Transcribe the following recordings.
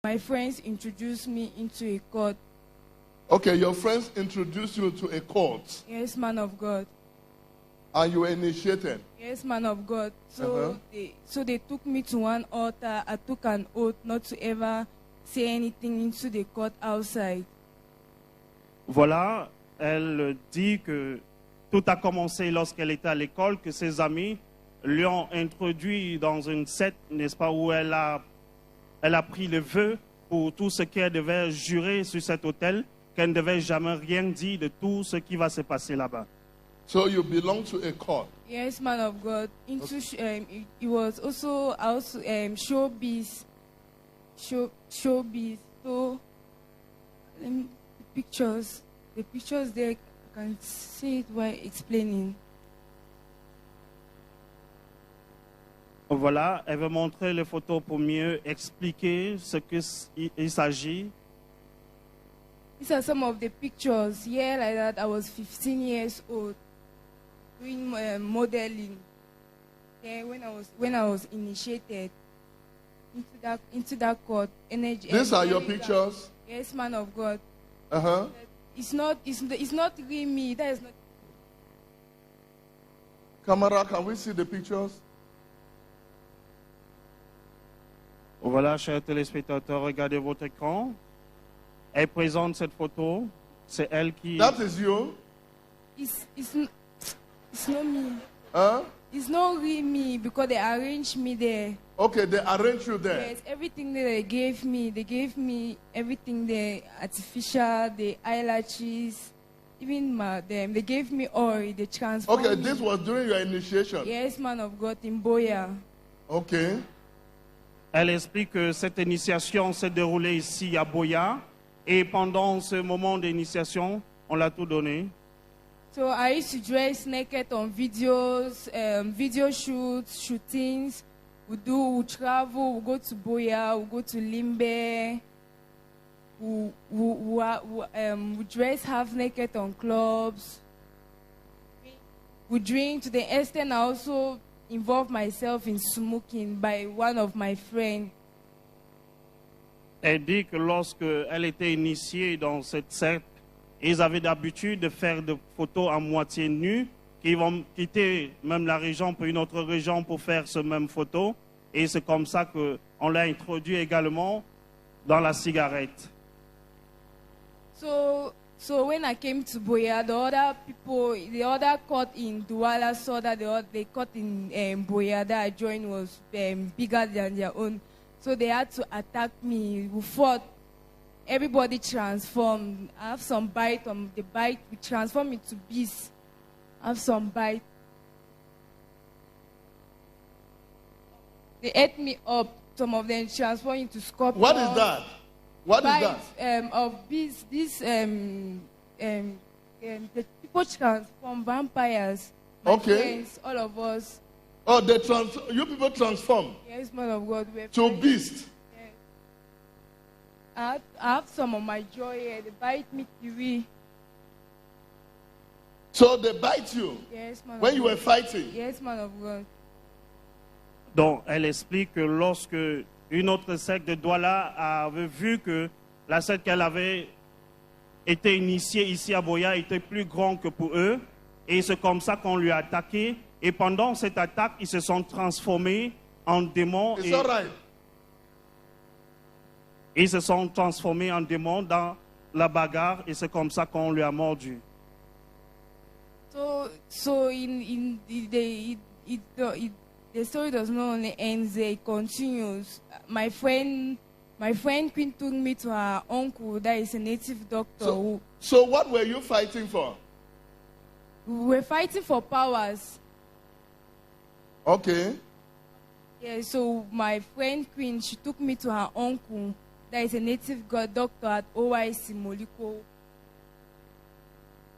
My friends introduced me into a court. Okay, your friends introduced you to a court. Yes, man of God. And you were initiated. Yes, man of God. So they took me to one altar. I took an oath not to ever say anything into the court outside. Voilà, elle dit que tout a commencé lorsqu'elle était à l'école, que ses amis lui ont introduit dans une secte, n'est-ce pas, où elle a pris le vœu pour tout ce qu'elle devait jurer sur cet autel, qu'elle ne devait jamais rien dire de tout ce qui va se passer là-bas. So you belong to a court. Yes, man of God. It was also showbiz. Showbiz. So the pictures there, I can see it while explaining. Voilà, elle veut montrer les photos pour mieux expliquer ce qu'il s'agit. These are some of the pictures. Yeah, like that. I was 15 years old, doing modeling. Yeah, when I was initiated into that court. Energy. These are your pictures. Yes, man of God. It's not really me. That is not. Camera, can we see the pictures? Voilà, chers téléspectateurs, regardez votre écran. Elle présente cette photo. C'est elle qui... That is you? It's not me. Huh? It's not really me because they arranged me there. Okay, they arranged you there. Yes, everything that they gave me everything there, artificial, the eyelashes, even them. They gave me oil, they transformed. Okay, this was during your initiation. Yes, man of God, in Boya. Okay. Elle explique que cette initiation s'est déroulée ici à Boya. Et pendant ce moment d'initiation, on l'a tout donné. So I used to dress naked on videos, video shoots, shootings. We travel, we go to Boya, we go to Limbe. We dress half naked on clubs. We drink to the extent I also involve myself in smoking by one of my friends. Elle dit que lorsque elle était initiée dans cette secte, ils avaient l'habitude de faire des photos à moitié nues, qui vont quitter même la région pour une autre région pour faire ce même photo. Et c'est comme ça qu'on l'a introduit également dans la cigarette. So when I came to Boya, the other court in Douala saw that the court in Boya that I joined was bigger than their own. So they had to attack me. We fought. Everybody transformed. I have some bite on the bite. We transformed into beasts. I have some bite. They ate me up. Some of them transformed into scorpions. What is that? What is that? Of beasts. The people transform vampires. My friends, all of us. Oh, you people transform. Yes, man of God. To beast. Yes. I have some on my jaw here. They bite me kiwi. So they bite you? Yes, man when of you God. Were fighting? Yes, man of God. Donc, elle explique que lorsque une autre secte de Douala avait vu que la secte qu'elle avait été initiée ici à Boya était plus grande que pour eux, et c'est comme ça qu'on lui a attaqué. Et pendant cette attaque, ils se sont transformés en démons. Ils se sont transformés en démons dans la bagarre, et c'est comme ça qu'on lui a mordu. The story does not only end there; it continues. My friend Queen took me to her uncle that is a native doctor. So what were you fighting for? We were fighting for powers. Okay. Yeah, so my friend Queen, she took me to her uncle that is a native god doctor at OIC Moliko.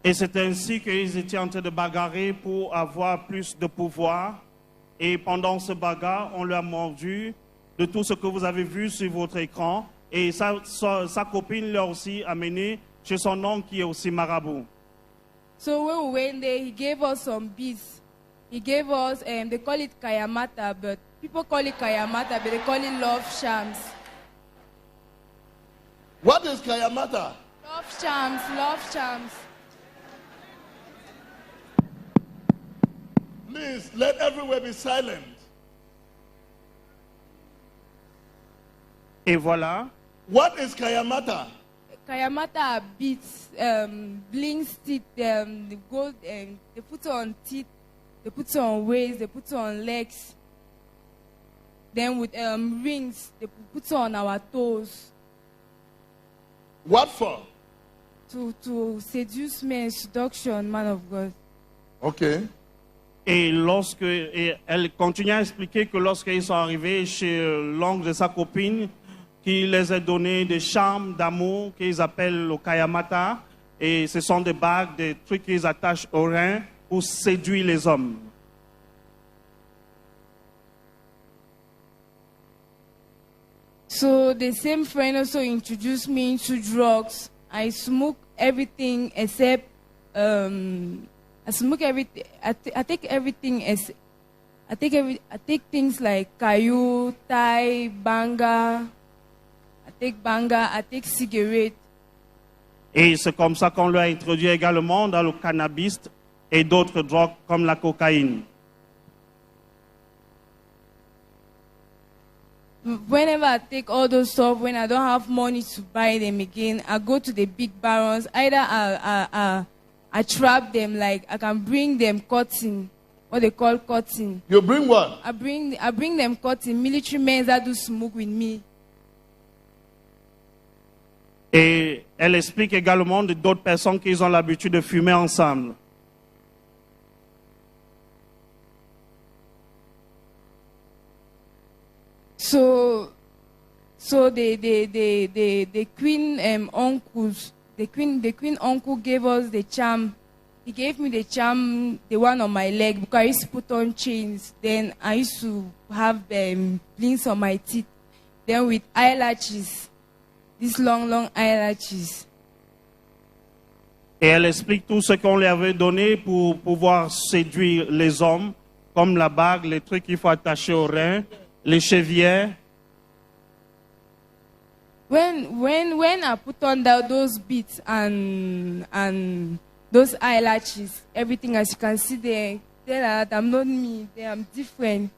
Et c'est ainsi qu'ils étaient en train de bagarrer pour avoir plus de pouvoir. Et pendant ce bagarre, on lui a mordu de tout ce que vous avez vu sur votre écran. Et sa copine l'a aussi amené chez son oncle qui est aussi marabout. So when we went there, he gave us some beads. He gave us, they call it kayamata, but people call it kayamata, but they call it love shams. What is Kayamata? Love charms, love charms. Please, let everywhere be silent. Et voilà, What is Kayamata? Kayamata are beads, blings, teeth, the gold, they put on teeth, they put on waist, they put on legs. Then with rings, they put on our toes What for? to seduce men, seduction, man of God. Okay. et elle continue à expliquer que lorsqu'ils sont arrivés chez l'oncle de sa copine, qui les a donné des charmes d'amour qu'ils appellent le Kayamata, et ce sont des bagues, des trucs qu'ils attachent aux reins pour séduire les hommes. So the same friend also introduced me into drugs. I smoke everything except I smoke everything. I take everything as I take things like kayu, Thai, banga. I take banga. I take cigarette. Et c'est comme ça qu'on l'a introduit également dans le cannabis et d'autres drogues comme la cocaïne. Whenever I take all those stuff, when I don't have money to buy them again, I go to the big barons. Either I trap them, like I can bring them cotton, what they call cotton. You bring what? I bring them cotton, military men that do smoke with me. Et elle explique également d'autres personnes qui ont l'habitude de fumer ensemble. So the queen uncles, the queen uncle gave us the charm. He gave me the charm, the one on my leg, because I used to put on chains. Then I used to have blings on my teeth. Then with eyelashes, these long eyelashes. Et elle explique tout ce qu'on lui avait donné pour pouvoir séduire les hommes, comme la bague, les trucs qu'il faut attacher aux reins, les chevilles. When I put on those beads and those eyelashes, everything, as you can see there, I'm not me. I'm different.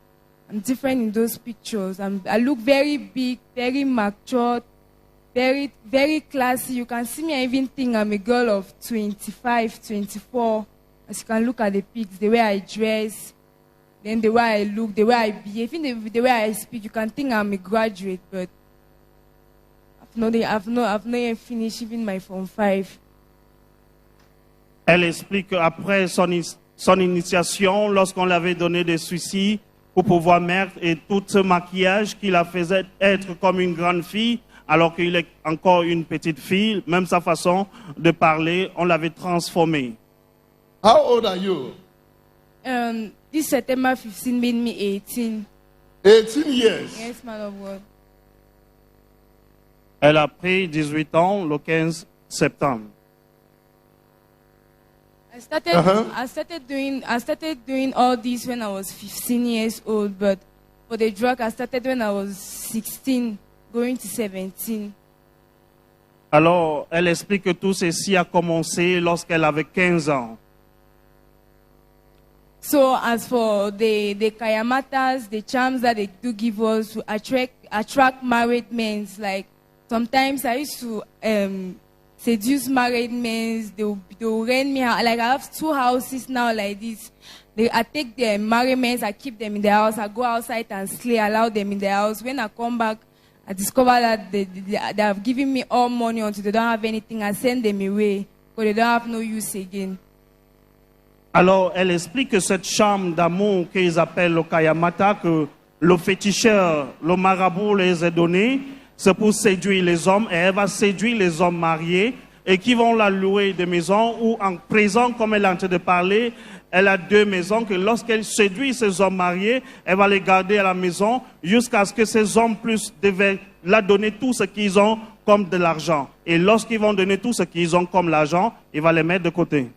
I'm different in those pictures. I look very big, very mature, very, very classy. You can see me, I even think I'm a girl of 25, 24. As you can look at the pics, the way I dress, then the way I look, the way I behave, even the way I speak, you can think I'm a graduate, but I've not yet finished even my Form 5. Elle explique qu'après son initiation, lorsqu'on lui avait donné des soucis pour pouvoir mettre et tout ce maquillage qui la faisait être comme une grande fille, alors qu'il est encore une petite fille, même sa façon de parler, on l'avait transformée. How old are you? This September 15 made me 18. 18 years. Yes, man of God. Elle a pris 18 ans le 15 septembre. I started doing all this when I was 15 years old, but for the drug I started when I was 16, going to 17. Alors, elle explique que tout ceci a commencé lorsqu'elle avait 15 ans. So as for the kayamatas, the charms that they do give us to attract married men, like sometimes I used to seduce married men. They will rent me out. Like I have 2 houses now like this. I take the married men, I keep them in the house. I go outside and slay, allow them in the house. When I come back, I discover that they have given me all money until they don't have anything. I send them away because they don't have no use again. Alors, elle explique que cette charme d'amour qu'ils appellent le Kayamata, que le féticheur, le marabout les a donné, c'est pour séduire les hommes, et elle va séduire les hommes mariés, et qui vont la louer des maisons, ou en présent, comme elle est en train de parler, elle a 2 maisons, que lorsqu'elle séduit ces hommes mariés, elle va les garder à la maison, jusqu'à ce que ces hommes puissent la donner tout ce qu'ils ont comme de l'argent. Et lorsqu'ils vont donner tout ce qu'ils ont comme l'argent, il va les mettre de côté.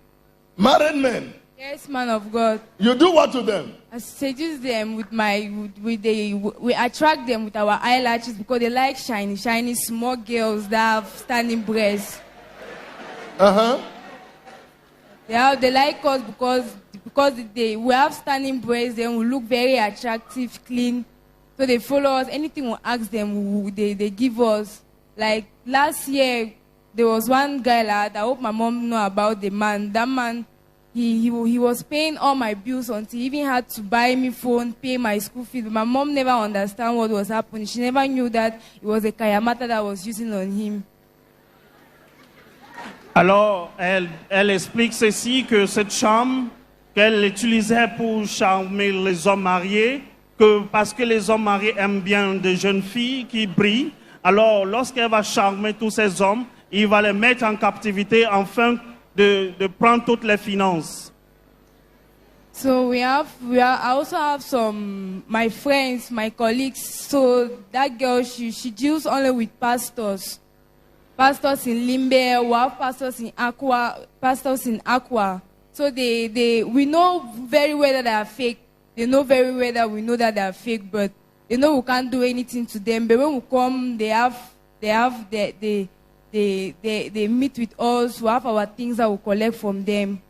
Married men. Yes, man of God. You do what to them? I seduce them we attract them with our eyelashes because they like shiny small girls that have standing breasts. Uh-huh. They like us because we have standing breasts, then we look very attractive, clean. So they follow us. Anything we ask them, they give us. Like last year, there was one guy like I hope my mom know about the man. That man, he was paying all my bills until he even had to buy me phone, pay my school fees. But my mom never understand what was happening. She never knew that it was a kayamata that was using on him. Alors, elle explique ceci, que cette chambre qu'elle utilisait pour charmer les hommes mariés, que parce que les hommes mariés aiment bien des jeunes filles qui brillent, alors lorsqu'elle va charmer tous ces hommes, il va les mettre en captivité afin de prendre toutes les finances. So I also have my friends, my colleagues. So that girl, she deals only with pastors. Pastors in Limbe, we have pastors in Aqua. So we know very well that they are fake. They know very well that we know that they are fake, but they know we can't do anything to them. But when we come, they meet with us. We have our things that we collect from them.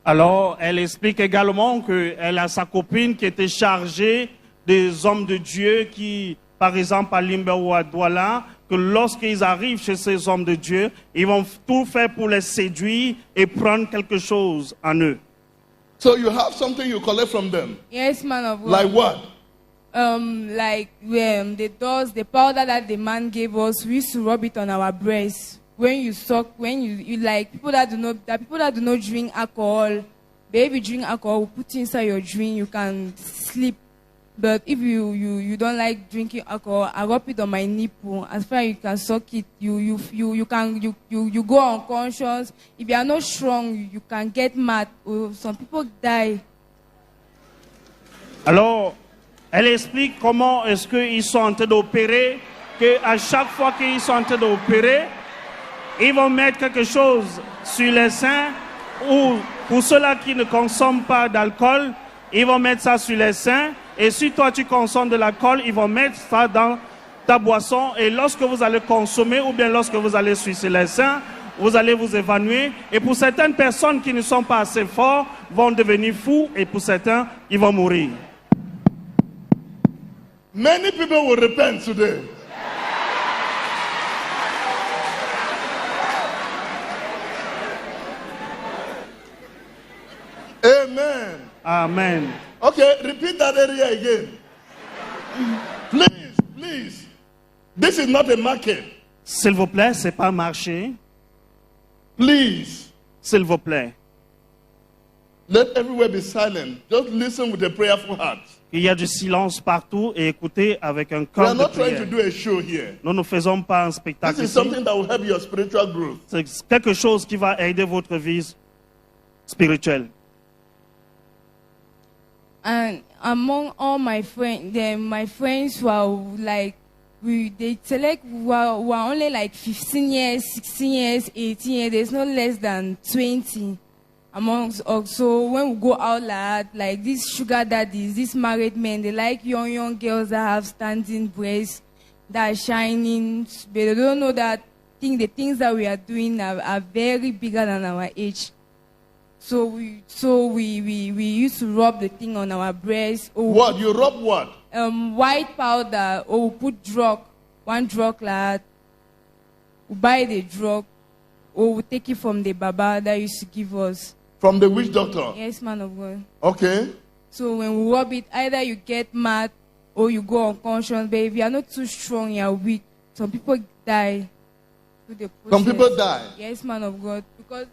Alors, elle explique également qu'elle a sa copine qui était chargée des hommes de Dieu qui, par exemple, à Limbe ou à Douala, que lorsqu'ils arrivent chez ces hommes de Dieu, ils vont tout faire pour les séduire et prendre quelque chose en eux. So you have something you collect from them? Yes, man of God. Like what? The powder that the man gave us, we used to rub it on our breasts. When you suck, when you like people that do not drink alcohol, baby drink alcohol, we put inside your drink, you can sleep. But if you don't like drinking alcohol, I rub it on my nipple. As far as you can suck it, you go unconscious. If you are not strong, you can get mad. Some people die. Alors, elle explique comment est-ce qu'ils sont en train d'opérer, qu'à chaque fois qu'ils sont en train d'opérer, ils vont mettre quelque chose sur les seins, ou pour ceux-là qui ne consomment pas d'alcool, ils vont mettre ça sur les seins. Et si toi tu consommes de l'alcool, ils vont mettre ça dans ta boisson. Et lorsque vous allez consommer, ou bien lorsque vous allez sucer les seins, vous allez vous évanouir. Et pour certaines personnes qui ne sont pas assez forts, vont devenir fous. Et pour certains, ils vont mourir. Many people will repent today. Amen. Amen. Okay, repeat that area again. Please. This is not a market. S'il vous plaît, c'est pas un marché. Please. S'il vous plaît. Let everywhere be silent. Just listen with a prayerful heart. Il y a du silence partout et écoutez avec un We cœur are de not trying to prière. do a show here. Nous ne faisons pas un This spectacle is ici. something that will help your spiritual growth. C'est quelque chose qui va aider votre vie spirituelle. And among all my friends who are like, they select who are only like 15 years, 16 years, 18 years. There's no less than 20 amongst us. So when we go out like these sugar daddies, these married men, they like young girls that have standing breasts, that are shining. But they don't know that the things that we are doing are very bigger than our age. So we used to rub the thing on our breasts. What? You rub what? White powder, or we put one drug like that. We buy the drug, or we take it from the Baba that used to give us. From the witch doctor? Yes, man of God. Okay. So when we rub it, either you get mad or you go unconscious. But if you are not too strong, you are weak. Some people die. Some people die? Yes, man of God. Because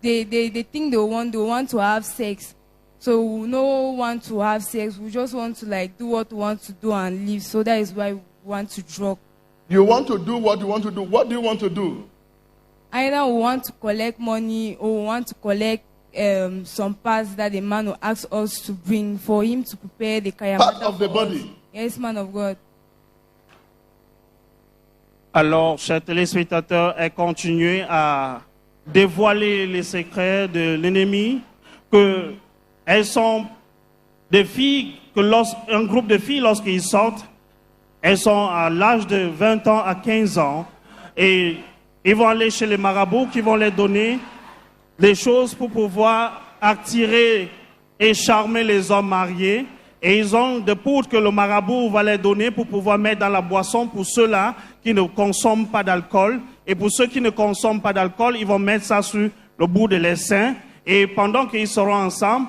they think they want to have sex. So we don't want to have sex. We just want to like do what we want to do and live. So that is why we want to drug. You want to do what you want to do. What do you want to do? Either we want to collect money or we want to collect some parts that the man will ask us to bring for him to prepare the kayamata. Part of the body. Yes, man of God. Alors, chers téléspectateurs, elle continue à dévoiler les secrets de l'ennemi. que elles sont des filles, que un groupe de filles, lorsqu'ils sortent, elles sont à l'âge de 20 ans à 15 ans et ils vont aller chez les marabouts qui vont leur donner des choses pour pouvoir attirer et charmer les hommes mariés. Et ils ont des poudres que le marabout va leur donner pour pouvoir mettre dans la boisson pour ceux-là qui ne consomment pas d'alcool. Et pour ceux qui ne consomment pas d'alcool, ils vont mettre ça sur le bout de leurs seins. Et pendant qu'ils seront ensemble,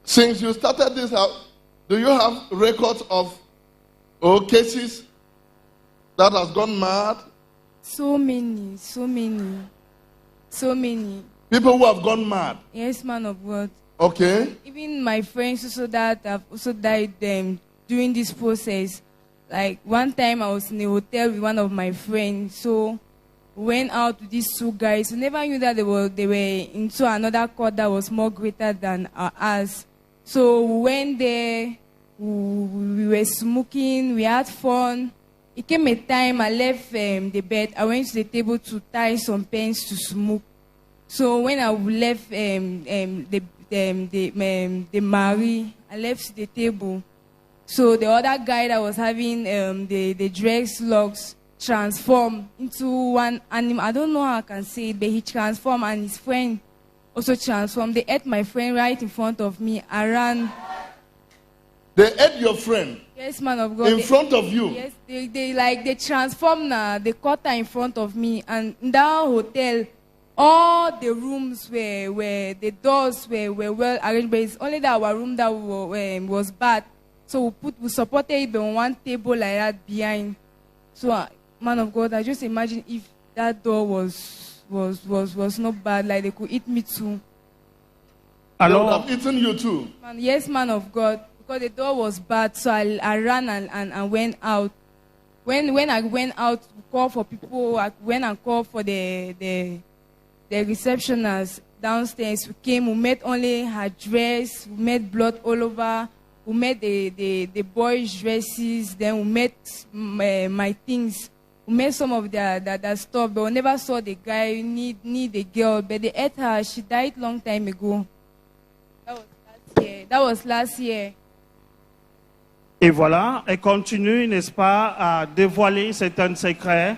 since you started this out, do you have records of cases that has gone mad? So many, so many, so many. People who have gone mad. Yes, man of God. Okay. Even my friends also that have also died during this process. Like one time I was in a hotel with one of my friends, so we went out with these two guys. We never knew that they were into another court that was more greater than ours. So we went there, we were smoking, we had fun. It came a time I left the bed. I went to the table to tie some pens to smoke. So when I left the Mary, I left the table. So the other guy that was having the drugs logs transformed into one animal. I don't know how I can say it, but he transformed and his friend also transformed. They ate my friend right in front of me. I ran. They ate your friend? Yes, man of God. In front of you? Yes, they transformed now. They caught her in front of me. And in that hotel, all the rooms were the doors were well arranged, but it's only that our room that was bad. So we supported it on one table like that behind. So, man of God, I just imagine if that door was not bad, like they could eat me too. They would have eaten you too? Yes, man of God, because the door was bad, so I ran and went out. When I went out to call for people, I went and called for the receptionist downstairs. We came, we met only her dress, we met blood all over, we met the boys' dresses, then we met my things. We met some of their stuff, but we never saw the guy, need the girl, but they ate her. She died long time ago. That was last year. Et voilà, elle continue, n'est-ce pas, à dévoiler certains secrets,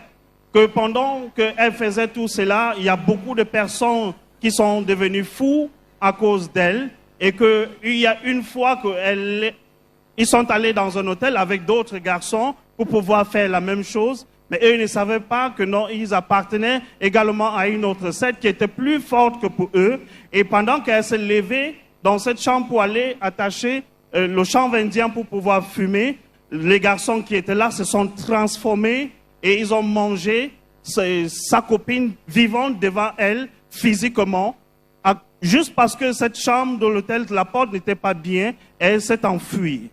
que pendant qu'elle faisait tout cela, il y a beaucoup de personnes qui sont devenues fous à cause d'elle, et qu'il y a une fois qu'ils sont allés dans un hôtel avec d'autres garçons pour pouvoir faire la même chose, mais eux ne savaient pas que non, ils appartenaient également à une autre secte qui était plus forte que pour eux, et pendant qu'elle s'est levée dans cette chambre pour aller attacher le chanvre indien pour pouvoir fumer, les garçons qui étaient là se sont transformés et ils ont mangé sa copine vivante devant elle physiquement, juste parce que cette chambre de l'hôtel, la porte n'était pas bien, elle s'est enfuie.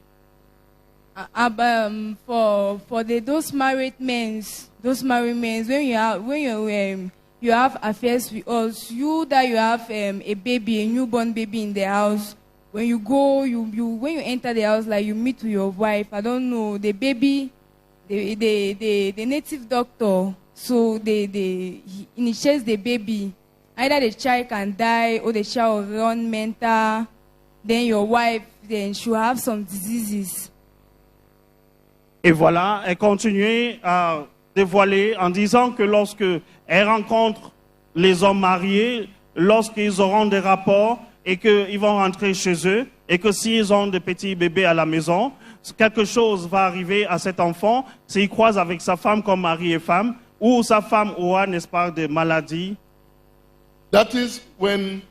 For those married men, when you have affairs with us, you have a baby, a newborn baby in the house. When you go, when you enter the house, like you meet with your wife, I don't know, the baby, the native doctor, so he initiates the baby. Either the child can die or the child will run mental. Then your wife, then she'll have some diseases. Et voilà, elle continue à dévoiler en disant que lorsque elle rencontre les hommes mariés, lorsqu'ils auront des rapports, et qu'ils vont rentrer chez eux, et que s'ils ont des petits bébés à la maison, quelque chose va arriver à cet enfant s'il croise avec sa femme comme mari et femme, ou sa femme aura, n'est-ce pas, des maladies. That is when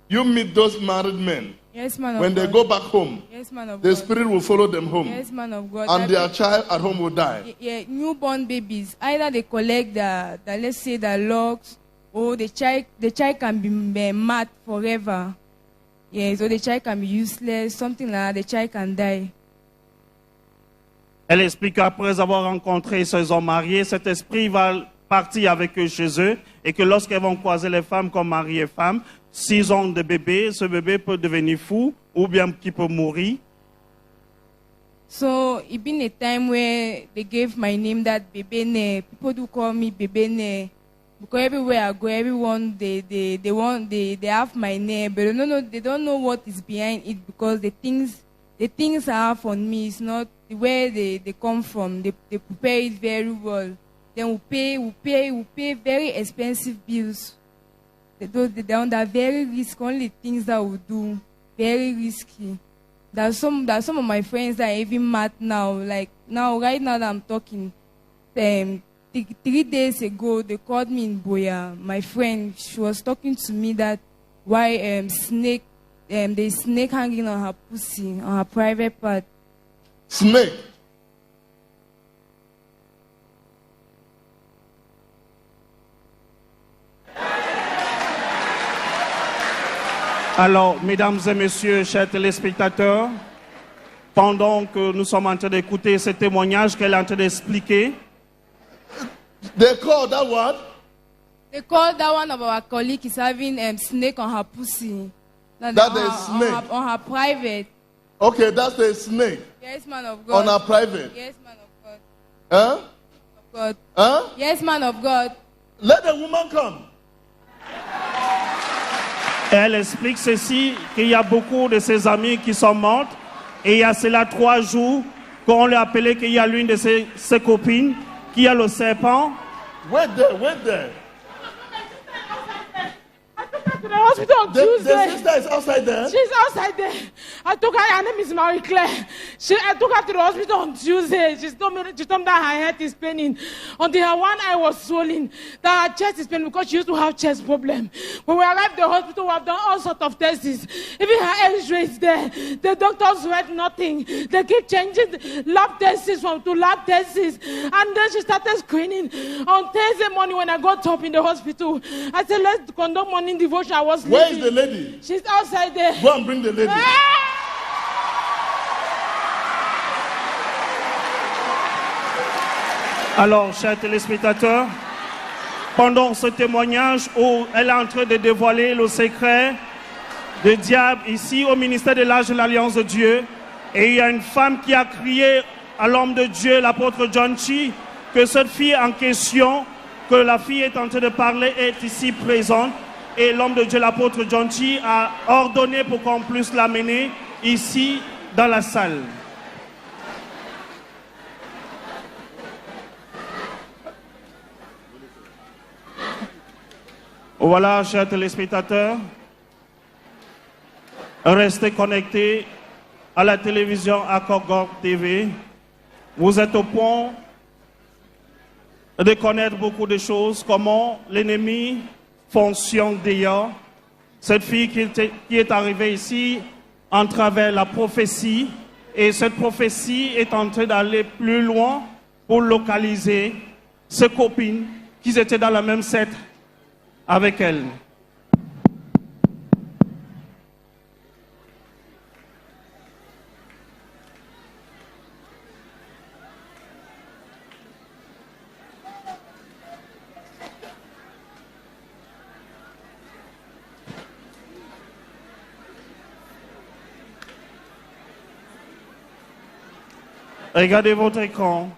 you meet those married men. Yes, man of when God. They go back home, yes, man of the God. spirit will follow them home. Yes, man of God. And their child at home will die. Yeah, newborn babies. Either they collect the let's say the logs, or the child can be mad forever. Yeah, so the child can be useless, something like that, the child can die. Elle explique qu'après avoir rencontré ces hommes mariés, cet esprit va partir avec eux chez eux, et que lorsqu'elles vont croiser les femmes comme mari et femme, s'ils ont des bébés, ce bébé peut devenir fou, ou bien qu'il peut mourir. So, it been a time where they gave my name that Bebene. People do call me Bebene. Because everywhere I go, everyone they have my name, but they don't know what is behind it, because the things I have on me is not the way they come from. They prepare it very well. Then we pay very expensive bills. They're under very risky, only things that we do, very risky. There's some of my friends that are even mad now. Like right now that I'm talking, 3 days ago, they called me in Boya. My friend, she was talking to me that why there's snake hanging on her pussy, on her private part. Snake. Alors, mesdames et messieurs, chers téléspectateurs, pendant que nous sommes en train d'écouter ce témoignage qu'elle est en train d'expliquer, They call that what? They called that one of our colleagues is having snake on her pussy. That is snake. On her private. Okay, that's a snake. Yes, man of God. On our private. Yes, man of God. Huh? Of God. Huh? Yes, man of God. Let the woman come. elle explique ceci, qu'il y a beaucoup de ses amis qui sont mortes, et il y a cela 3 jours qu'on lui a appelé qu'il y a l'une de ses copines qui a le serpent. Wait there. To the hospital on Tuesday. The sister is outside there. She's outside there. I took her. Her name is Marie Claire. I took her to the hospital on Tuesday. She told me that her head is paining. Until her one eye was swollen. That her chest is paining because she used to have chest problem. When we arrived at the hospital, we have done all sorts of tests. Even her X-ray is there. The doctors read nothing. They keep changing lab tests to lab tests. And then she started screening. On Thursday morning when I got up in the hospital, I said, let's conduct morning devotion. I was Where leaving. is the lady? She's outside there. Go and bring the lady. Alors, chers téléspectateurs, pendant ce témoignage où elle est en train de dévoiler le secret du diable ici au ministère de l'Arche de l'Alliance de Dieu, et il y a une femme qui a crié à l'homme de Dieu, l'apôtre John Chi, que cette fille en question, que la fille est en train de parler, est ici présente. Et l'homme de Dieu, l'apôtre John Chi, a ordonné pour qu'on puisse l'amener ici dans la salle. Voilà, chers téléspectateurs, restez connectés à la télévision Akogor TV. Vous êtes au point de connaître beaucoup de choses, comment l'ennemi fonctionne d'ailleurs. Cette fille qui est arrivée ici en travers la prophétie, et cette prophétie est en train d'aller plus loin pour localiser ses copines qui étaient dans la même secte avec elle. Regardez votre écran.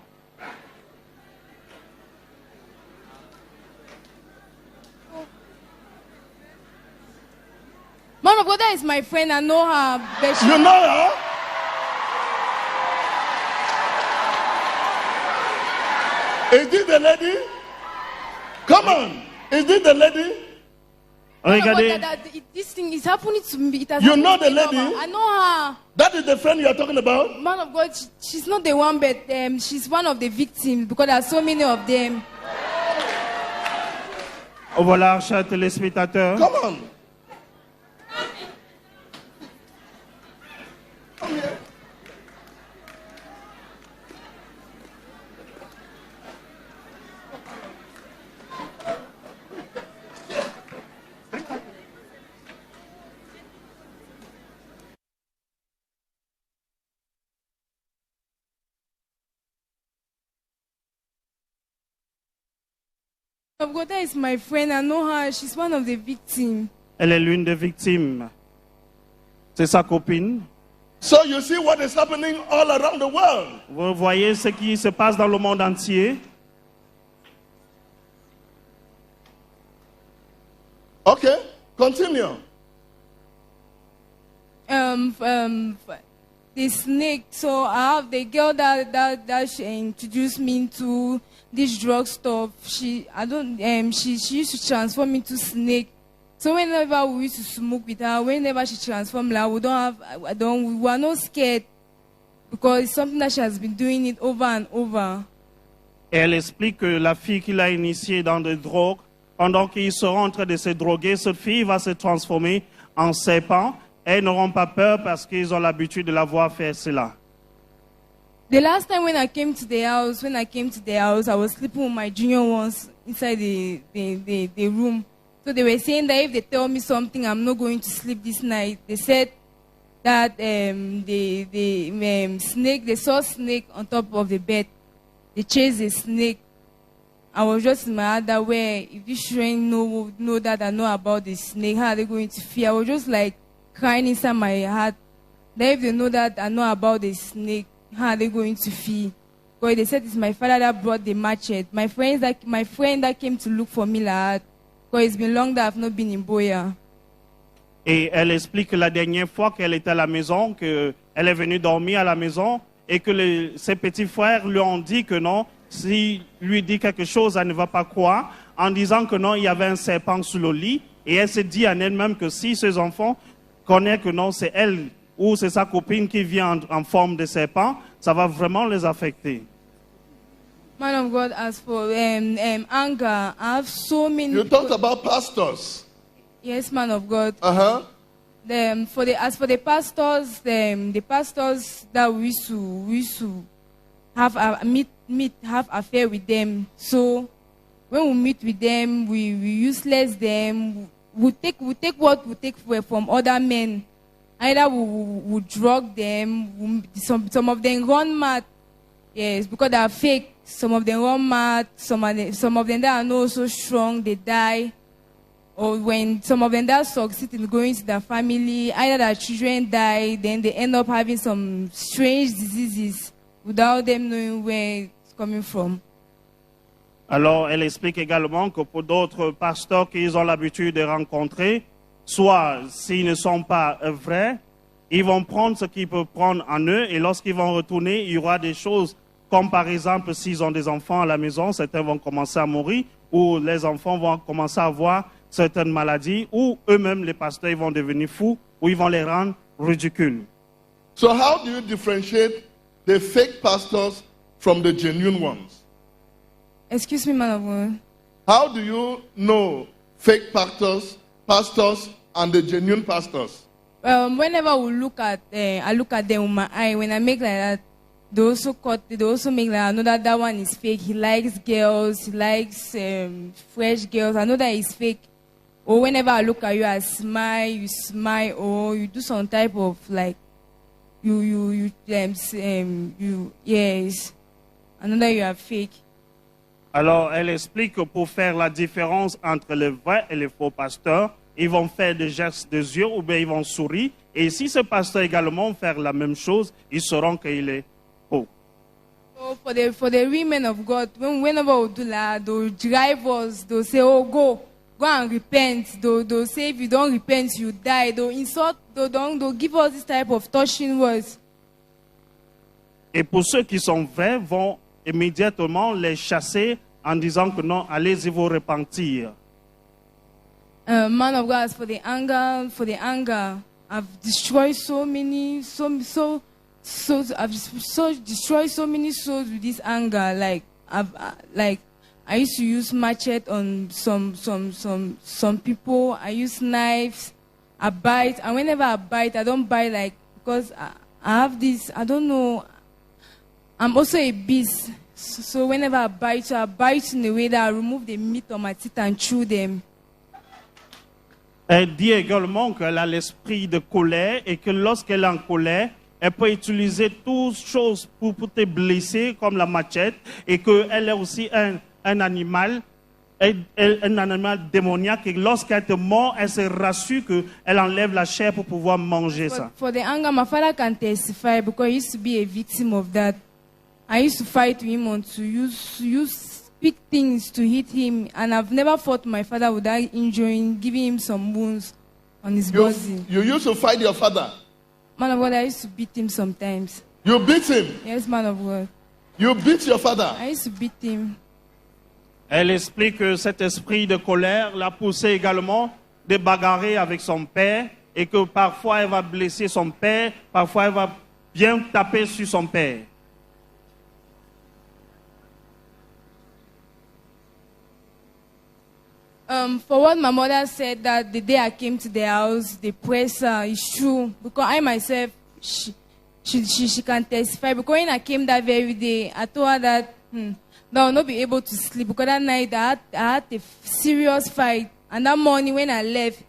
Man of God, that is my friend. I know her. But You know her? Is this the lady? Come on. Is this the lady? Man of God, Regardez. this thing is happening to me. It has You happened know to the me, lady? Mama. I know her. That is the friend you are talking about? Man of God, she's not the one, but she's one of the victims because there are so many of them. Voilà, chers téléspectateurs. Come on. Come here. Man of God, that is my friend. I know her. She's one of the victims. Elle est l'une des victimes. C'est sa copine. So you see what is happening all around the world. Vous voyez ce qui se passe dans le monde entier. Okay, continue. The snake. So I have the girl that she introduced me into this drug stuff. She used to transform me into snake. So whenever we used to smoke with her, whenever she transformed, like, we were not scared because it's something that she has been doing it over and over. Et elle explique que la fille qui l'a initiée dans des drogues, pendant qu'il sera en train de se droguer, cette fille va se transformer en serpent. Et ils n'auront pas peur parce qu'ils ont l'habitude de la voir faire cela. The last time when I came to the house, I was sleeping with my junior ones inside the room. So they were saying that if they tell me something, I'm not going to sleep this night. They said that they saw a snake on top of the bed. They chased a snake. I was just in my other way. If these children know that I know about the snake, how are they going to feel? I was just like crying inside my heart. That if they know that I know about the snake, how are they going to feel? Because they said it's my father that brought the machete. My friend that came to look for me like that. Because it's been long that I've not been in Boya. Et elle explique que la dernière fois qu'elle était à la maison, qu'elle est venue dormir à la maison et que ses petits frères lui ont dit que non, s'il lui dit quelque chose, elle ne va pas croire, en disant que non, il y avait un serpent sous le lit. Et elle se dit en elle-même que si ses enfants connaissent que non, c'est elle ou c'est sa copine qui vient en forme de serpent, ça va vraiment les affecter. Man of God, as for anger, I have so many. You talked about pastors. Yes, man of God. Uh-huh. As for the pastors that we used to have have affair with them. So when we meet with them, we useless them. We take what we take from other men. Either we drug them. Some of them run mad. Yes, because they are fake. Some of them run mad. Some of them that are not so strong, they die. Or when some of them that succeed in going to their family, either their children die, then they end up having some strange diseases without them knowing where it's coming from. Alors, elle explique également que pour d'autres pasteurs qu'ils ont l'habitude de rencontrer, soit s'ils ne sont pas vrais, ils vont prendre ce qu'ils peuvent prendre en eux et lorsqu'ils vont retourner, il y aura des choses comme par exemple s'ils ont des enfants à la maison, certains vont commencer à mourir ou les enfants vont commencer à avoir certaines maladies ou eux-mêmes, les pasteurs, ils vont devenir fous ou ils vont les rendre ridicules. So how do you differentiate the fake pastors from the genuine ones? Excuse me, man of God. How do you know fake pastors and the genuine pastors? Whenever I look at them with my eye, when I make like that, they also make like I know that one is fake. He likes girls, he likes fresh girls. I know that he's fake. Or whenever I look at you, I smile, you smile, or you do some type of like yes. I know that you are fake. Alors, elle explique que pour faire la différence entre les vrais et les faux pasteurs, ils vont faire des gestes des yeux ou bien ils vont sourire. Et si ce pasteur également faire la même chose, ils sauront qu'il est faux. So for the women of God, whenever we do that, they'll drive us, they'll say, oh, go and repent. They'll say, if you don't repent, you die. They'll insult, they'll give us this type of touching words. Et pour ceux qui sont vrais, vont immédiatement les chasser en disant que non, allez-y vous repentir. Man of God, for the anger, I've destroyed I've destroyed so many souls with this anger. I used to use machete on some people. I use knives. I bite, and whenever I bite, I don't bite because I have this. I don't know. I'm also a beast. So whenever I bite in a way that I remove the meat on my teeth and chew them. Elle dit également qu'elle a l'esprit de colère et que lorsqu'elle est en colère, elle peut utiliser toutes choses pour te blesser comme la machette et qu'elle est aussi un animal démoniaque et lorsqu'elle te mord, elle se rassure qu'elle enlève la chair pour pouvoir manger ça. For the anger, my father can testify because he used to be a victim of that. I used to fight with him on to use pick things to hit him, and I've never fought my father without injuring, giving him some wounds on his body. You used to fight your father. Man of God, I used to beat him sometimes. You beat him. Yes, man of God. You beat your father. I used to beat him. Elle explique que cet esprit de colère l'a poussé également de bagarrer avec son père et que parfois elle va blesser son père, parfois elle va bien taper sur son père. For what my mother said, that the day I came to their house, they pressed her, it's true. Because I myself, she can testify. Because when I came that very day, I told her that I will not be able to sleep. Because that night I had a serious fight. And that morning when I left,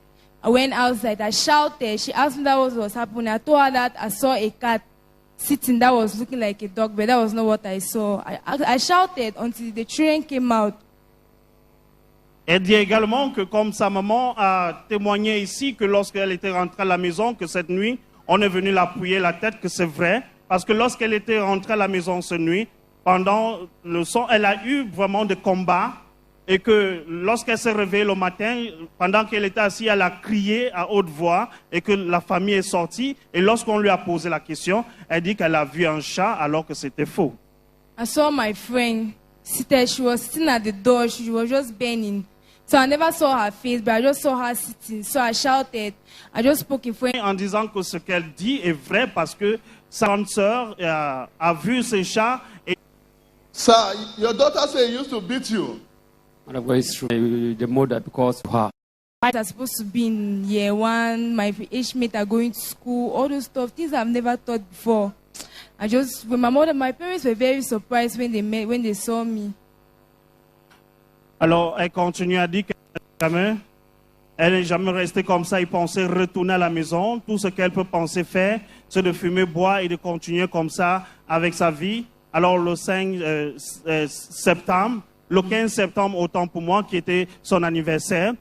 I went outside, I shouted. She asked me that what was happening. I told her that I saw a cat sitting that was looking like a dog, but that was not what I saw. I shouted until the children came out. Elle dit également que comme sa maman a témoigné ici que lorsqu'elle était rentrée à la maison, que cette nuit, on est venu l'appuyer la tête, que c'est vrai. Parce que lorsqu'elle était rentrée à la maison cette nuit, pendant le son, elle a eu vraiment des combats. Et que lorsqu'elle s'est réveillée le matin, pendant qu'elle était assise, elle a crié à haute voix et que la famille est sortie. Et lorsqu'on lui a posé la question, elle dit qu'elle a vu un chat alors que c'était faux. I saw my friend seated. She was sitting at the door. She was just burning. So I never saw her face, but I just saw her sitting. So I shouted. I just spoke in French. En disant que ce qu'elle dit est vrai parce que sa grande sœur a vu ce chat. Et... Sir, your daughter said he used to beat you. Man of God, it's true. The mother, because of her. I was supposed to be in year one. My age mates are going to school. All those stuff, things I've never thought before. When my parents were very surprised when they saw me. Alors, elle continue à dire qu'elle n'est jamais restée comme ça et pensait retourner à la maison. Tout ce qu'elle peut penser faire, c'est de fumer, boire et de continuer comme ça avec sa vie. Alors, le 5 septembre, le 15 septembre, autant pour moi, qui était son anniversaire,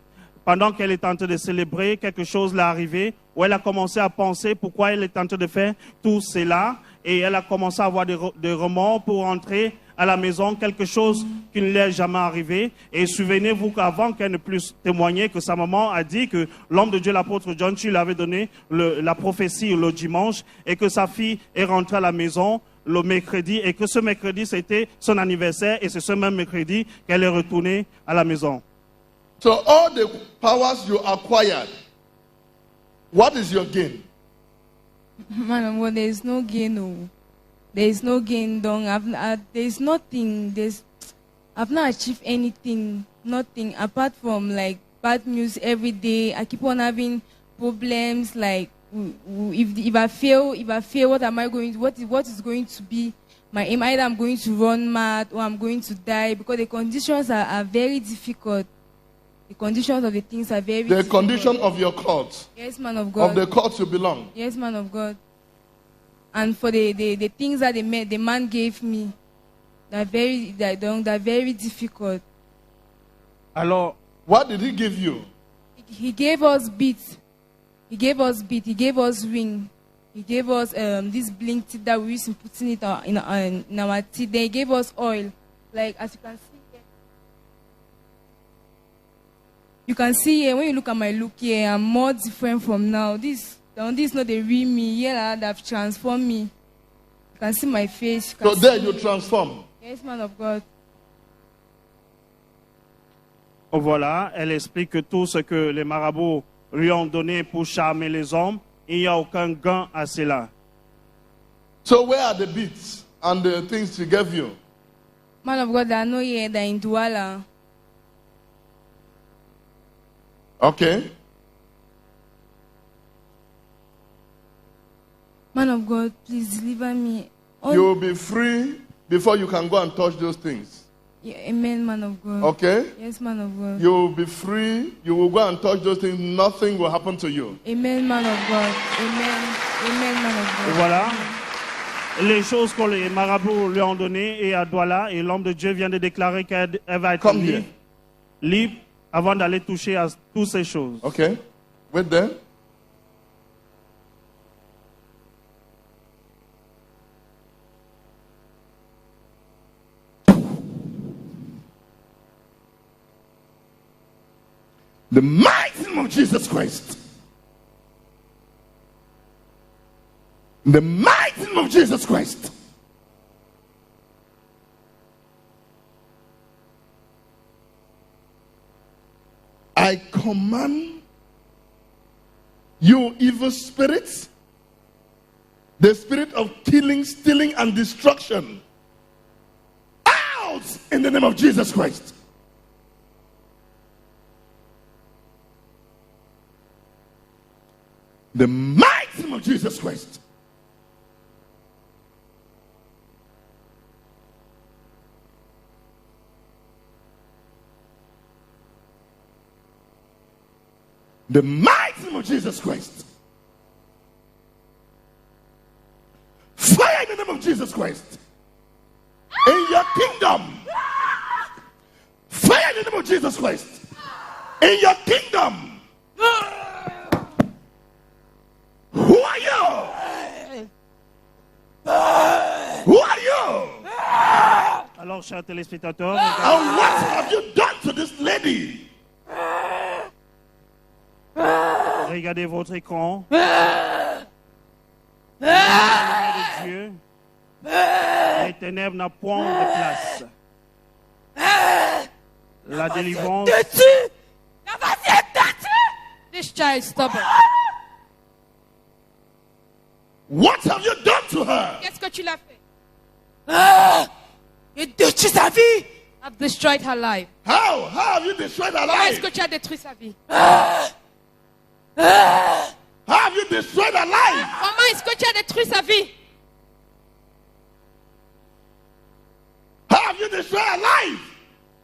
pendant qu'elle est en train de célébrer, quelque chose l'est arrivé, où elle a commencé à penser pourquoi elle est en train de faire tout cela, et elle a commencé à avoir des remords pour rentrer à la maison, quelque chose qui ne lui est jamais arrivé. Et souvenez-vous qu'avant qu'elle ne puisse témoigner, que sa maman a dit que l'homme de Dieu, l'apôtre John, lui avait donné la prophétie le dimanche, et que sa fille est rentrée à la maison le mercredi, et que ce mercredi, c'était son anniversaire, et c'est ce même mercredi qu'elle est retournée à la maison. So all the powers you acquired, what is your gain? Man of God, there is no gain. No. There is no gain done. There is nothing. I've not achieved anything. Nothing apart from like bad news every day. I keep on having problems. Like if I fail, what am I going to? What is going to be my aim? Either I'm going to run mad or I'm going to die, because the conditions are very difficult. The conditions of the things are very difficult. The condition of your court. Yes, man of God. Of the court you belong. Yes, man of God. And for the things that the man gave me, they're very difficult. Alors, what did he give you? He gave us beads. He gave us bead. He gave us ring. He gave us this blink tip that we used to put in our teeth. They gave us oil. Like, as you can see here. You can see here, when you look at my look here, I'm more different from now. This is not the real me. Here that have transformed me. You can see my face. So there you transform. Yes, man of God. Voilà, elle explique que tout ce que les marabouts lui ont donné pour charmer les hommes, il n'y a aucun gain à cela. So where are the beads and the things he gave you? Man of God, I know here they're in Douala. Okay. Man of God, please deliver me. You will be free before you can go and touch those things. Yeah, amen, man of God. Okay? Yes, man of God. You will be free. You will go and touch those things. Nothing will happen to you. Amen, man of God. Amen. Amen, man of God. Voilà. Les choses que les marabouts lui ont données et à Douala, et l'homme de Dieu vient de déclarer qu'elle va être libre avant d'aller toucher à toutes ces choses. Okay? Wait there. The mighty name of Jesus Christ. The mighty name of Jesus Christ. I command you evil spirits, the spirit of killing, stealing, and destruction, out in the name of Jesus Christ. The mighty name of Jesus Christ. The mighty name of Jesus Christ. Fire in the name of Jesus Christ. In your kingdom. Fire in the name of Jesus Christ. In your kingdom. Who are you? Who are you? Alors, chers téléspectateurs, And what have you done to this lady? regardez votre écran. Dans le nom de Dieu, les ténèbres n'ont point de place. La délivrance. This child is stubborn. What have you done to her? Qu'est-ce que tu l'as fait? Il détruit sa vie. I've destroyed her life. How? How have you destroyed her Comment est-ce que life? tu as détruit sa vie? How have you destroyed her life? Comment est-ce que tu as détruit sa vie? How have you destroyed her life?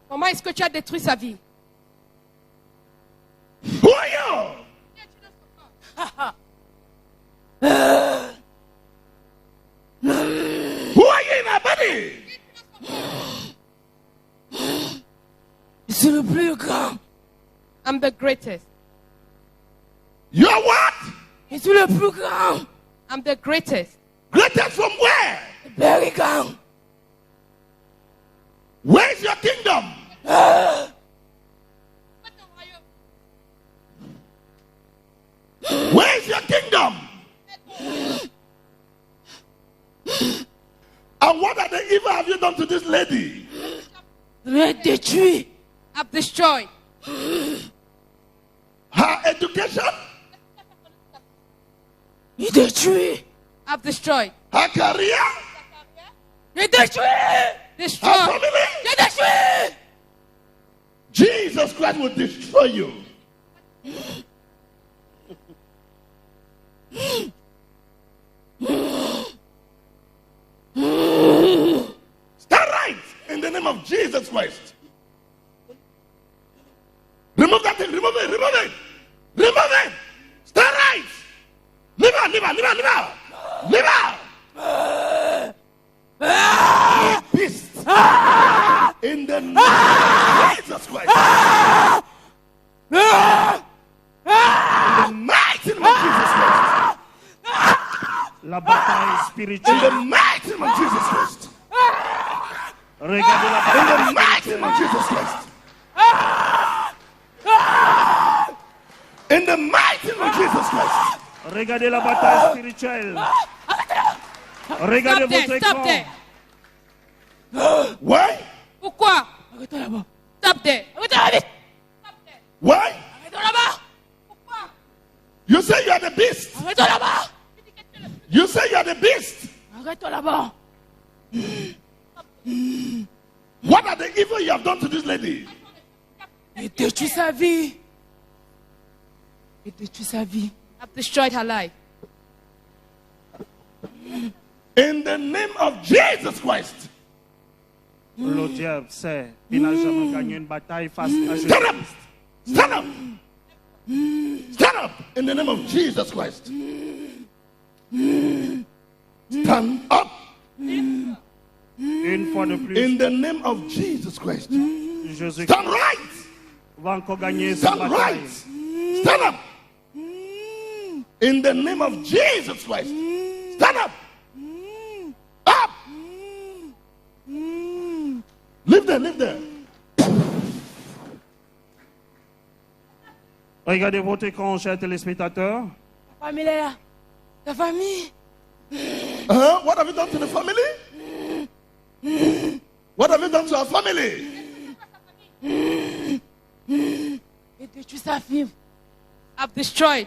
Comment est-ce que tu as détruit sa vie? Who are you? Who are you in her body? C'est le plus grand. I'm the greatest. You are what? Je suis le plus grand. I'm the greatest. Greatest from where? Very grand. Where is your kingdom? Where is your kingdom? And what are the evil have you done to this lady? Je l'ai détruit. I've destroyed Her education? Il détruit. I've destroyed. Her career? Il détruit. Her Destroyed. family? Il détruit. Jesus Christ will destroy you. Stand right in the name of Jesus Christ. Remove that thing, remove it, remove it, remove it. Stand right. Live out, live out, live out, live out, live out. Beast. In the name of Jesus Christ. In the mighty name of Jesus Christ. La bataille In the spirituelle. mighty name of Jesus Christ. Regardez la In the bataille mighty name of Jesus Christ. In the mighty name of Jesus Christ. Regardez la bataille spirituelle. Regardez Stop there. votre Stop écran. there. Why? Pourquoi? Arrête-toi là-bas. Stop there. Arrête-toi là-bas. Why? Arrête-toi là-bas. Pourquoi? You say you are the beast. Arrête-toi là-bas. You say you are the beast. Arrête-toi là-bas. What are the evil you have done to this lady? Il détruit sa vie. Il détruit sa vie. I've destroyed her life. In the name of Jesus Christ. Le diable sait qu'il n'a jamais gagné une bataille face à Stand up. Jésus. Stand up. Stand up in the name of Jesus Christ. Stand up Une fois de plus, in the name of Jesus Christ. Jésus Stand right. va encore gagner sa Stand bataille. right. Stand up. In the name of Jesus Christ. Stand up. Up. Live there, live there. Regardez votre écran, chers téléspectateurs. Ta famille est là. Ta famille. What have you done to the family? What have you done to our family? Et détruit sa fille. I've destroyed.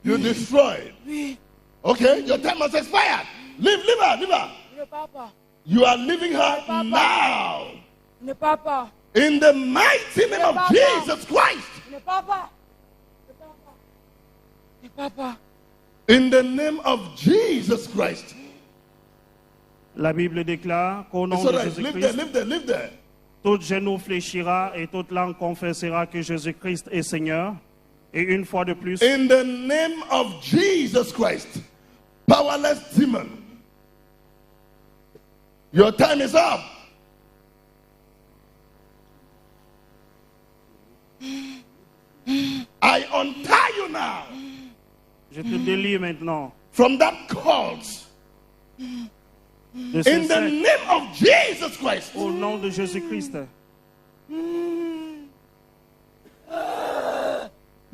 You destroyed. Oui. Okay, your time has expired. Leave her. Ne pars pas. You are leaving her now. Ne pars pas. In the mighty name of Jesus Christ. Ne pars pas. Ne pars pas. Ne pars pas. In the name of Jesus Christ. La Bible déclare qu'au nom It's de all right. Jésus-Christ, Live there. tout genou fléchira et toute langue confessera que Jésus-Christ est Seigneur. Et une fois de plus, In the name of Jesus Christ. Powerless demon. Your time is up. I untie you now je te délie maintenant from that cult. de ce In the secte name of Jesus Christ. au nom de Jésus-Christ.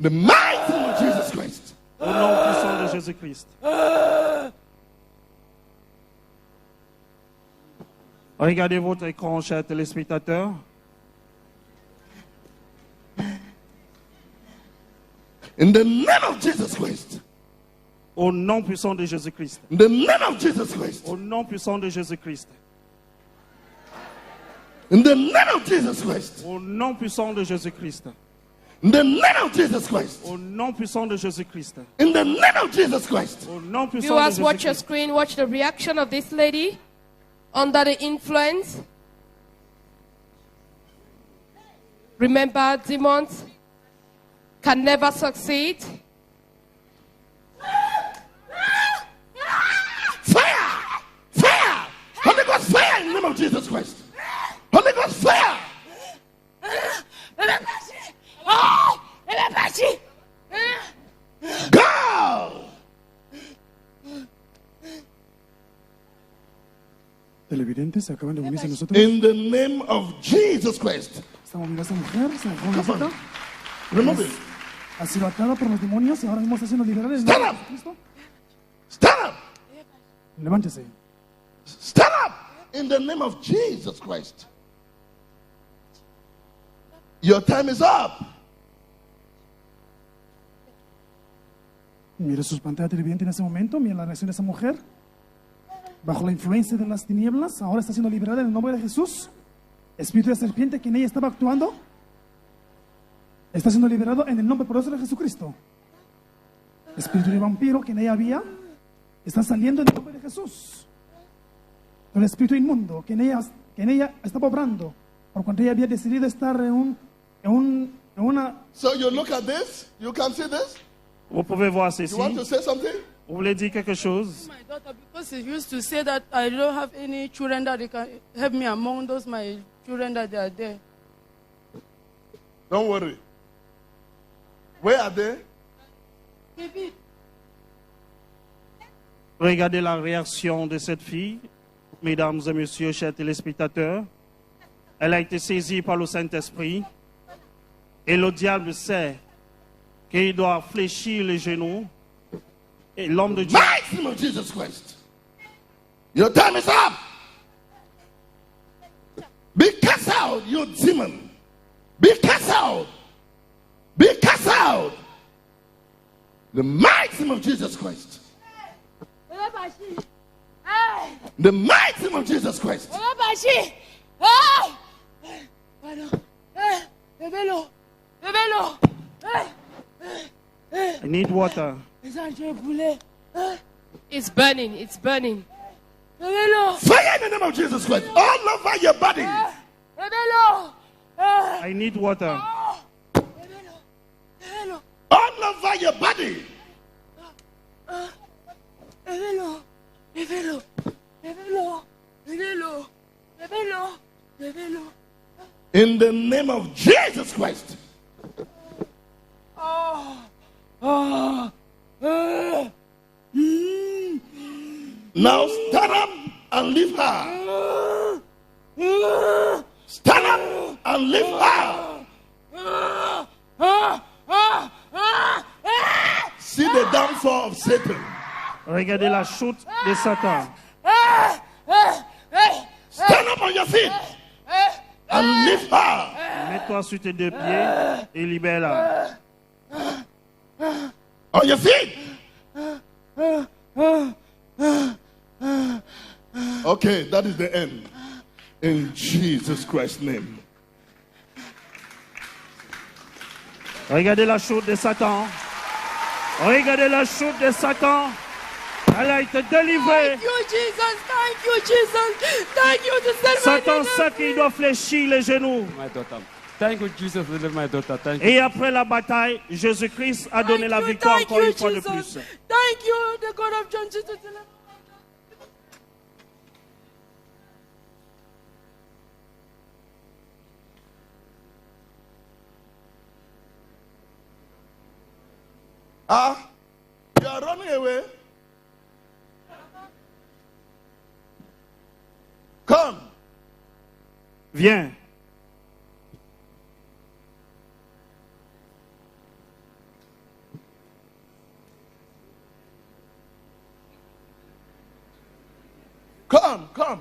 The mighty name of Jesus Christ. Au nom puissant de Jésus-Christ. Regardez votre écran, chers téléspectateurs. In the name of Jesus Christ. Au nom puissant de Jésus-Christ. In the name of Jesus Christ. Au nom puissant de Jésus-Christ. In the name of Jesus Christ. Au nom puissant de Jésus-Christ. In the name of Jesus Christ. Au nom puissant de Jésus-Christ. In the name of Jesus Christ. Au nom puissant de Viewers, watch your Jésus-Christ. screen. Watch the reaction of this lady under the influence. Remember, demons can never succeed. Fire! Fire! Holy Ghost fire in the name of Jesus Christ. Holy Ghost fire! Go! Televidentes, acaban de unirse a nosotros. In the name of Jesus Christ. Estamos viendo a esta mujer, esta jovencita, Remove it. ha sido atada por los demonios y ahora mismo está siendo liberada en el Stand nombre up. de Cristo. Stand up! Levántese. Stand up! In the name of Jesus Christ. Your time is up. Mire sus pantallas televidentes en ese momento, mire la reacción de esa mujer. Bajo la influencia de las tinieblas, ahora está siendo liberada en el nombre de Jesús. Espíritu de serpiente que en ella estaba actuando, está siendo liberado en el nombre poderoso de Jesucristo. Espíritu de vampiro que en ella había, está saliendo en el nombre de Jesús. El espíritu inmundo que en ella estaba obrando, por cuanto ella había decidido estar en una... So you look at this, you can see this. Vous pouvez voir ceci. You want to say something? Vous voulez dire quelque chose? My daughter, because she used to say that I don't have any children that they can help me among those my children that they are there. Don't worry. Where are they? Baby, Regardez la réaction de cette fille, mesdames et messieurs, chers téléspectateurs. Elle a été saisie par le Saint-Esprit et le diable sait qu'il doit fléchir les genoux et l'homme de Dieu. Mighty name of Jesus Christ. Your time is up. Be cast out, you demon. Be cast out. Be cast out. The mighty name of Jesus Christ. The mighty name of Jesus Christ. I need water. It's burning. It's burning. Fire in the name of Jesus Christ. All over your body. I need water. All over your body. In the name of Jesus Christ. Now stand up and lift her. Stand up and lift her. downfall of Satan. Regardez la chute de Satan. Stand up on your feet and lift her. Mets-toi sur tes deux pieds et libère-la. On your feet. Okay, that is the end. In Jesus Christ's name. Regardez la chute de Satan. Regardez la chute de Satan. Elle a été délivrée. Thank you, Jesus. Thank you, Jesus. Thank you to send my Satan daughter. sait qu'il doit fléchir les genoux. My daughter. Thank you, Jesus, deliver my daughter. Thank you. Et après la bataille, Jésus-Christ a donné la victoire Thank encore you, une fois de Jesus. plus. Thank you, the God of John Jesus. You are running away. Come. Viens. Come, come.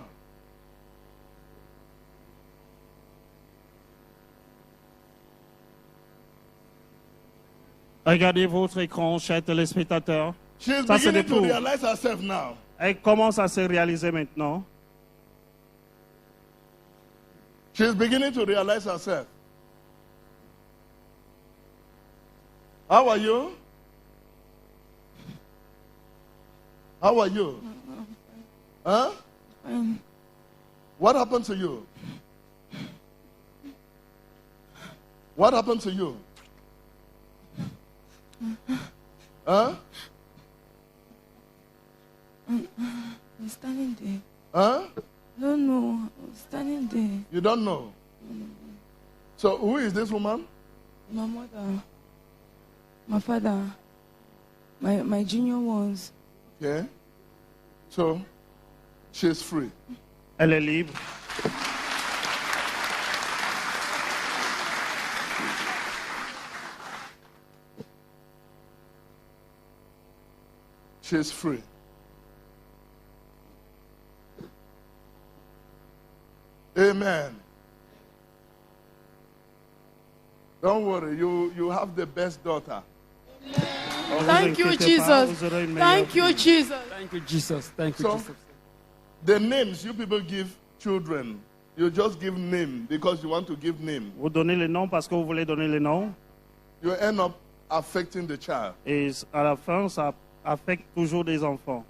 Regardez votre écran, chers téléspectateurs. She's Ça, c'est beginning des to tours. realize herself now. Elle commence à se réaliser maintenant. She's beginning to realize herself. How are you? How are you? Huh? What happened to you? What happened to you? Huh? I'm standing there. Huh? No, I'm standing there. You don't know? So who is this woman? My mother, my father, my junior ones. Okay. So she's free. Elle est libre. She's free. Amen. Don't worry, you have the best daughter. Ne vous Thank you, inquiétez pas, Jesus. vous aurez une meilleure Thank you, fille. Jesus. Thank you, Jesus. Thank you, So, Jesus. the names you people give children, you just give name because you want to give name. Vous donnez les noms parce que vous voulez donner les noms. You end up affecting the child. Et à la fin, ça affecte toujours des enfants.